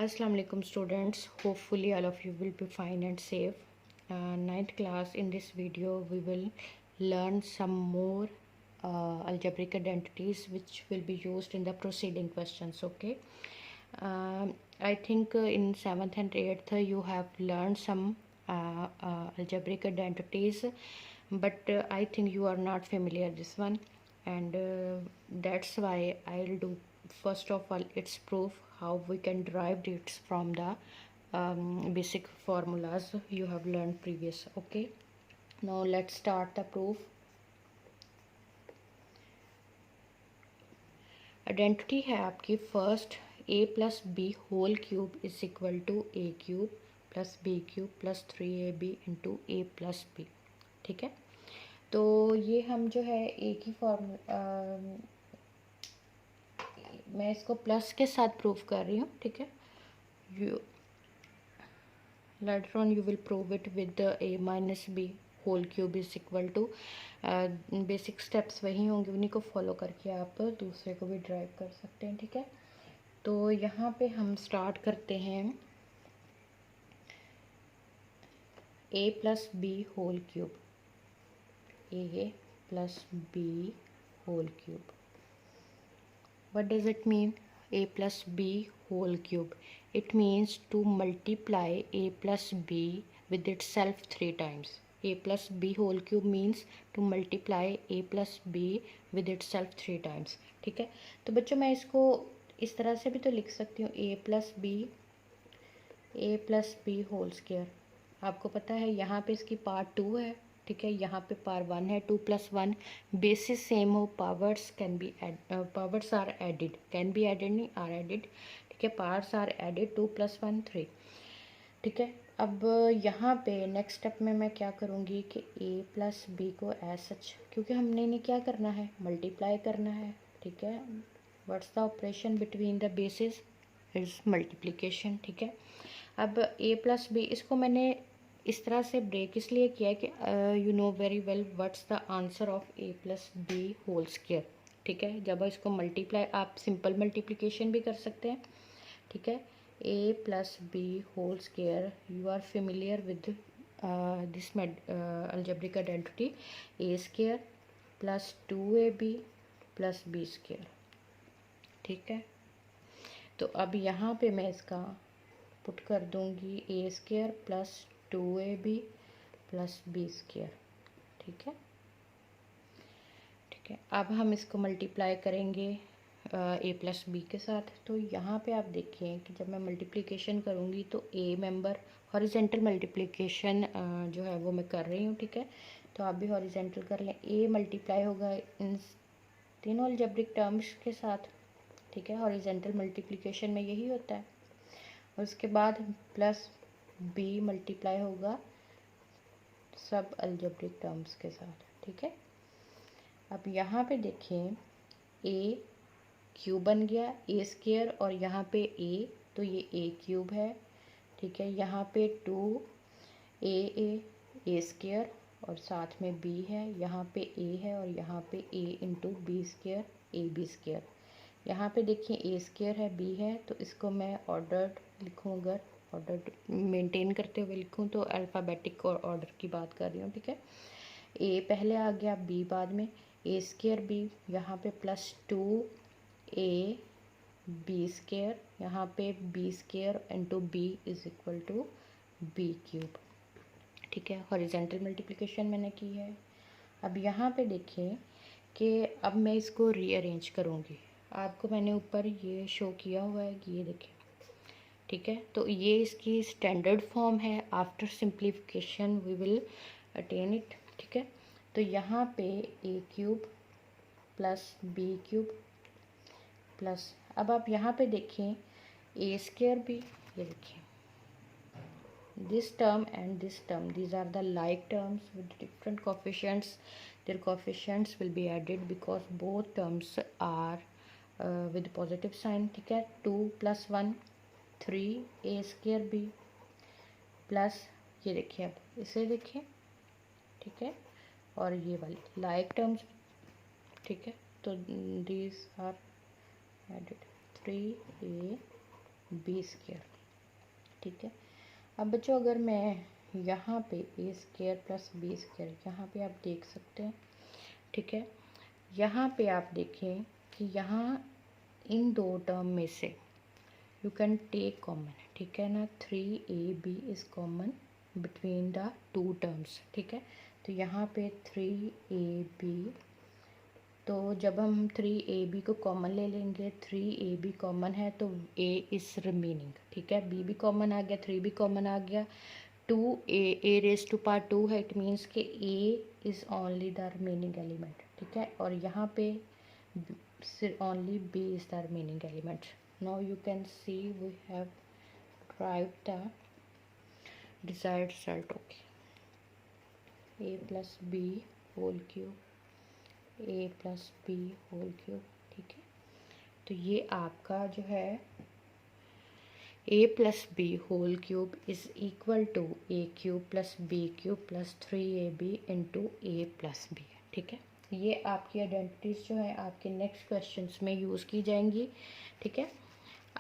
Assalamu alaikum students, hopefully all of you will be fine and safe. Ninth class, in this video we will learn some more algebraic identities which will be used in the preceding questions. Okay, I think in 7th and 8th you have learned some algebraic identities, but I think you are not familiar this one, and that's why I'll do first of all its proof how we can derive it from the basic formulas you have learned previous. Okay, now let's start the proof. Identity है आपकी first a plus B whole cube is equal to a cube plus B cube plus 3ab into a plus B. ठीक है, तो ये हम जो है एक ही फॉर्म मैं इसको प्लस के साथ प्रूव कर रही हूँ. ठीक है, you later on you will prove it with the a minus b whole cube is equal to. Basic steps वही होंगे, उन्हीं को फॉलो करके आप दूसरे को भी ड्राइव कर सकते हैं. ठीक है, तो यहाँ पे हम स्टार्ट करते हैं a plus B whole cube. a plus B whole cube. what does it mean? a plus b whole cube. It means to multiply a plus b with itself 3 times. a plus b whole cube means to multiply a plus b with itself 3 times. ठीक है, तो बच्चों मैं इसको इस तरह से भी तो लिख सकती हूँ a plus B whole square. आपको पता है यहाँ पे इसकी पार्ट 2 है. ठीक है, यहाँ पे पावर 1 है. 2 + 1 बेसिस सेम हो, powers can be powers are added, can be added नहीं आर एडिड. ठीक है, पावर्स आर एडिड. 2 + 1 3. ठीक है, अब यहाँ पे नेक्स्ट स्टेप में मैं क्या करूँगी कि a प्लस बी को एज सच, क्योंकि हमने इन्हें क्या करना है, मल्टीप्लाई करना है. ठीक है, what's the operation between the basis is multiplication. ठीक है, अब a प्लस बी, इसको मैंने इस तरह से ब्रेक इसलिए किया है कि you know very well what's the answer of a plus B whole square. ठीक है, जब इसको मल्टीप्लाई, आप सिंपल मल्टीप्लिकेशन भी कर सकते हैं. ठीक है, a plus B whole square, you are familiar with this algebraic identity. a square plus 2ab plus B square. ठीक है, तो अब यहाँ पे मैं इसका पुट कर दूँगी a square plus 2ab plus B square. ठीक है, ठीक है, अब हम इसको मल्टीप्लाई करेंगे a प्लस बी के साथ. तो यहाँ पे आप देखिए कि जब मैं मल्टीप्लिकेशन करूँगी तो a मेंबर हॉरिजेंटल मल्टीप्लिकेशन जो है वो मैं कर रही हूँ. ठीक है, तो आप भी हॉरिजेंटल कर लें. a मल्टीप्लाई होगा इन तीनों अलजेब्रिक टर्म्स के साथ. ठीक है, हॉरिजेंटल मल्टीप्लिकेशन में यही होता है. और उसके बाद प्लस b मल्टीप्लाई होगा सब अलजेब्रिक टर्म्स के साथ. ठीक है, अब यहाँ पे देखें a क्यूब बन गया, a स्क्वायर, और यहाँ पे a, तो ये a क्यूब है. ठीक है, यहाँ पे 2a स्क्वायर और साथ में b है. यहाँ पे a है और यहाँ पे a into B square ab square. यहाँ पे देखिए a स्क्वायर है, b है, तो इसको मैं ऑर्डर्ड लिखूँ. अगर ऑर्डर मेंटेन करते हुए लिखूँ तो अल्फ़ाबेटिक और ऑर्डर की बात कर रही हूँ. ठीक है, a पहले आ गया, b बाद में, a स्क्वायर b, यहाँ पे प्लस 2a बी स्क्वायर, यहाँ पे B square into B is equal to B cube. ठीक है, हॉरिजेंटल मल्टीप्लिकेशन मैंने की है. अब यहाँ पे देखें कि अब मैं इसको रीअरेंज करूँगी. आपको मैंने ऊपर ये शो किया हुआ है कि ये देखें. ठीक है, तो ये इसकी स्टैंडर्ड फॉर्म है. After simplification we will attain it. ठीक है, तो यहाँ पे a cube plus B cube plus, अब आप यहाँ पे देखें a स्क्वायर भी, ये देखिए this term and this term, these are the like terms with different coefficients. Their coefficients will be added because both terms are with positive sign. ठीक है, 2 + 1 3a स्क्वायर b प्लस, ये देखिए अब इसे देखिए. ठीक है, और ये वाली लाइक टर्म्स. ठीक है, तो these are added 3a B square. ठीक है, अब बच्चों अगर मैं यहाँ पे A square plus B square यहाँ पे आप देख सकते हैं। ठीक है, यहाँ पे आप देखें कि यहाँ इन दो टर्म में से यू कैन टेक कॉमन। ठीक है ना, 3ab is common between the two terms. ठीक है, तो यहाँ पे 3ab, तो जब हम 3ab को कॉमन ले लेंगे, 3ab कॉमन है तो a इज़ रिमेनिंग। ठीक है, b भी कॉमन आ गया, 3 भी कॉमन आ गया, 2a रेज टू पावर 2 है, इट मीन्स कि a is only the remaining element. ठीक है, और यहाँ पे only b is the remaining element. Now you can see we have derived the desired result। Okay, a plus B whole cube, a plus B whole cube. ठीक है, तो ये आपका जो है a plus B whole cube is equal to a cube plus B cube plus 3ab into a plus B है। ठीक है, ये आपकी आइडेंटिटीज़ जो है आपके नेक्स्ट क्वेश्चंस में यूज़ की जाएंगी। ठीक है,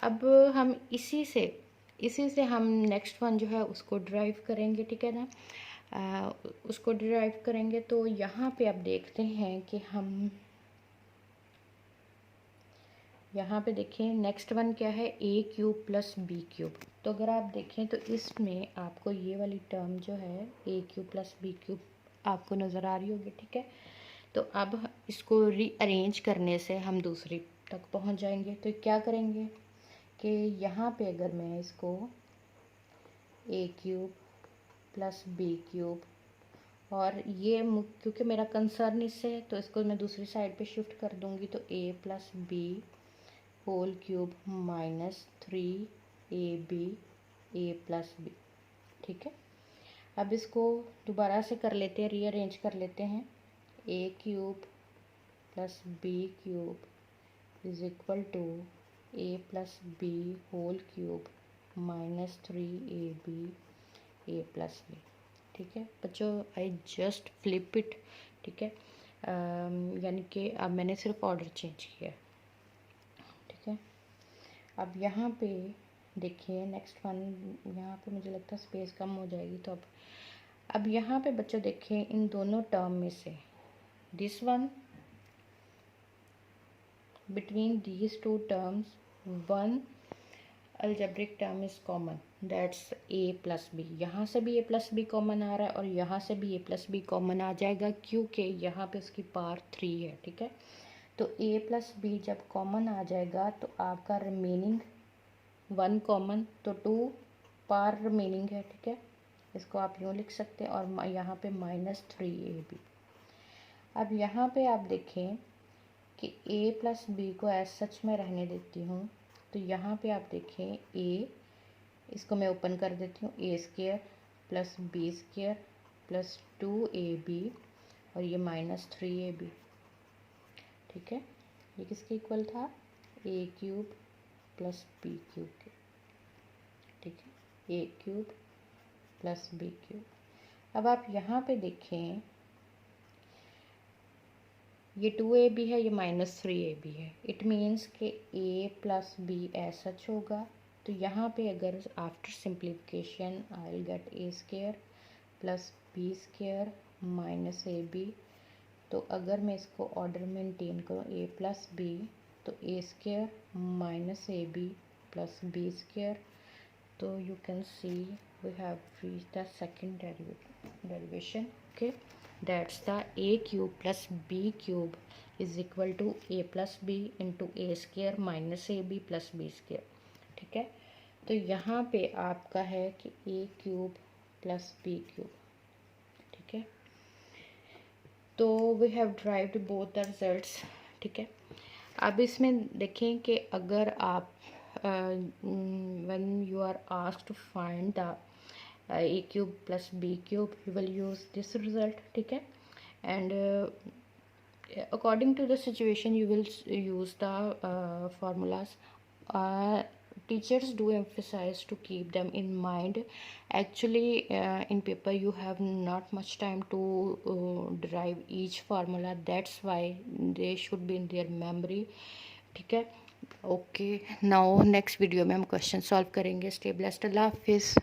अब हम इसी से हम नेक्स्ट वन जो है उसको डिराइव करेंगे। ठीक है ना, उसको डिराइव करेंगे। तो यहाँ पे आप देखते हैं कि हम यहाँ पे देखें नेक्स्ट वन क्या है, ए क्यूब प्लस बी क्यूब। तो अगर आप देखें तो इसमें आपको ये वाली टर्म जो है ए क्यूब प्लस बी क्यूब आपको नज़र आ रही होगी। ठीक है, तो अब इसको रीअरेंज करने से हम दूसरी तक पहुँच जाएंगे। तो क्या करेंगे कि यहाँ पे अगर मैं इसको ए क्यूब प्लस बी क्यूब, और ये क्योंकि मेरा कंसर्न इससे है तो इसको मैं दूसरी साइड पे शिफ्ट कर दूँगी, तो a plus B whole cube minus 3ab a plus B. ठीक है, अब इसको दोबारा से कर लेते हैं, रीअरेंज कर लेते हैं। A cube plus B cube is equal to a plus B whole cube minus 3ab a plus B. ठीक है बच्चों, आई जस्ट फ्लिप इट। ठीक है, यानी कि अब मैंने सिर्फ ऑर्डर चेंज किया। ठीक है, अब यहाँ पे देखिए नेक्स्ट वन, यहाँ पे मुझे लगता है स्पेस कम हो जाएगी, तो अब यहाँ पे बच्चों देखिए इन दोनों टर्म में से this one between these two terms one algebraic term is common, that's A plus B. यहाँ से भी ए प्लस बी कॉमन आ रहा है और यहाँ से भी ए प्लस बी कॉमन आ जाएगा क्योंकि यहाँ पे उसकी पावर 3 है। ठीक है, तो a प्लस बी जब कॉमन आ जाएगा तो आपका रिमेनिंग 1 कॉमन, तो 2 पार रिमेनिंग है। ठीक है, इसको आप यूँ लिख सकते हैं, और यहाँ पे माइनस 3ab। अब यहाँ पे आप देखें कि a प्लस बी को एज सच मैं रहने देती हूँ, तो यहाँ पे आप देखें a, इसको मैं ओपन कर देती हूँ, a square plus B square plus 2ab और ये माइनस 3ab। ठीक है, ये किसके इक्वल था, ए क्यूब प्लस बी क्यूब के। ठीक है, ए क्यूब प्लस बी क्यूब। अब आप यहाँ पे देखें ये 2ab है, ये माइनस 3ab है, इट मीन्स कि A plus B as such होगा। तो यहाँ पे अगर after simplification I will get A square plus B square minus ab। तो अगर मैं इसको ऑर्डर मेंटेन करूँ ए प्लस बी, तो a square minus a b plus B square, तो you can see we have reach the second derivation. Okay, that's the A cube plus B cube is equal to a plus b into a square minus a b plus B square. ठीक है, तो यहाँ पे आपका है कि a cube plus B cube. ठीक है, तो we have derived both the results. ठीक है, अब इसमें देखें कि अगर आप when you are asked to find the A cube plus B cube you will use this result. ठीक है, and according to the situation you will use the formulas. Teachers do emphasize to keep them in mind. Actually in paper you have not much time to derive each formula, that's why they should be in their memory. ठीक है, okay, now next video में हम question solve करेंगे। Stay blessed, अल्लाह हाफिज़।